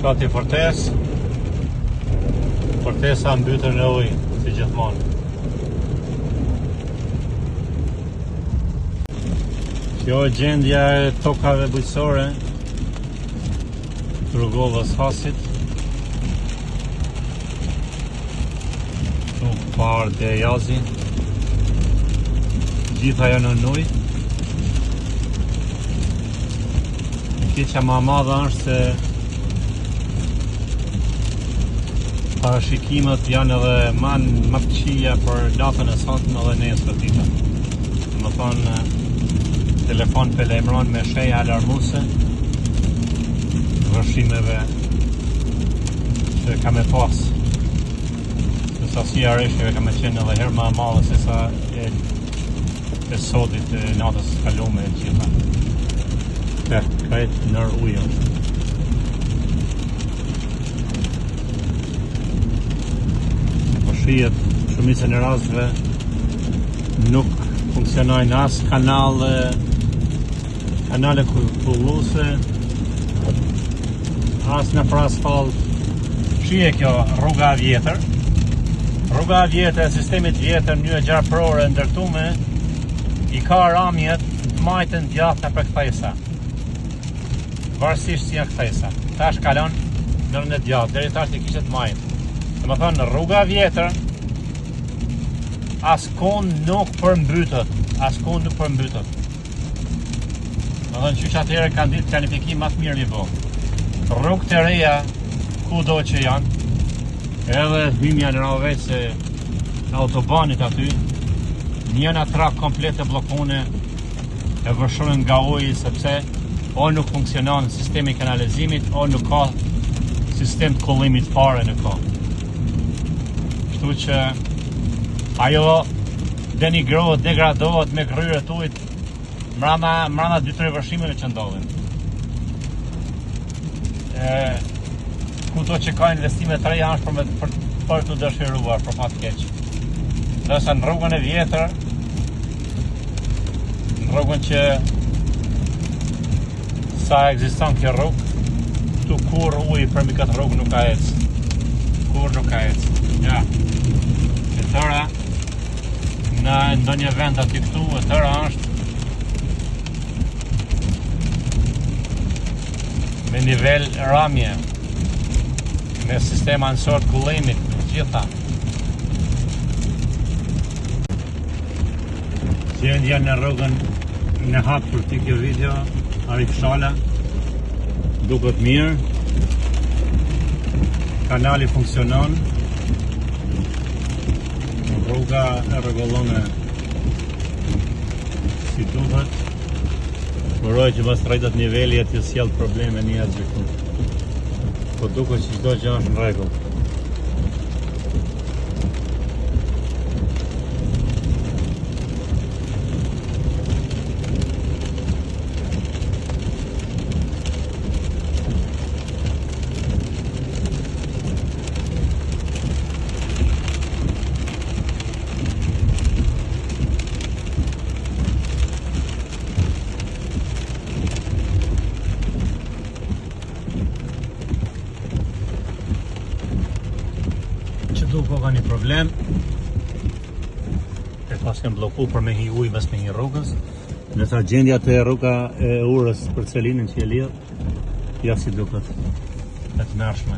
Shkati fortes. Fortesa mbytër në ujë, si gjithmonë. Kjo e gjendja e tokave bujqësore rrugovës Hasit. Këtu parë dhe jazi. Gjitha janë në ujë. Keqja ma madhe është se parashikimet janë edhe më të këqija për datën e sotme edhe nesër dita. Më thonë, telefon për lajmëron me shenja alarmuse vërshimeve që ka me pas. Se sasia reshjeve ka me qenë edhe herë më e madhe se sa e sotit e natës kalume e gjitha. Krejt nër ujë. Po shihet shumicën e rasteve nuk funksionojnë as kanale kulluese, as në për asfalt. Shije kjo rruga e vjetër. Rruga e vjetër, sistemit vjetër, një e gjarpërore ndërtume, i ka ramjet të majtën djathë në për këthejsa. Varësisht si në këthejsa. Tash kalon nërën e djathë, deri tash i kishet majtë. Dhe më thonë, rruga e vjetër, askon nuk përmbytët. Më thonë qysh atëherë kanë ditë planifikim më të mirë mi bo. Rrugë të reja, ku do që janë, edhe hymja në rave se autobanit aty, njëna trak komplet e blokone e vërshurën nga uji sepse o nuk funksionon sistemi kanalizimit, o nuk ka sistem të kullimit fare në ko. Kështu që ajo denigrohet, degradohet me kryerë të ujit mrama 2-3 vërshimeve që ndodhin. Kuto që ka investime të reja është për të dëshiruar, për fat keq. Ndërsa në rrugën e vjetër, në rrugën që sa ekziston kjo rrugë, këtu kur ujë për mbi këtë rrugë nuk ka ecë. Kur nuk ka ecë. Ja. E tëra, në ndonjë vend aty këtu, e tëra është me nivel ramje, me sistema nësor të kullimit, gjitha. Gjendja në rrugën në hapë për ti kjo video, Arif Shala, duket mirë, kanali funksionon, rruga e rregullone si duhet, uroj që mos rritet niveli e të sjell probleme një atë gjithë. Po duket që çdo gjë është në rregull. Po ka një problem e pas kem bloku për me hi ujë mes me hi rrugës, nësa gjendja të rruga e urës për Celinën që e lidh, ja si duket e të mërshme.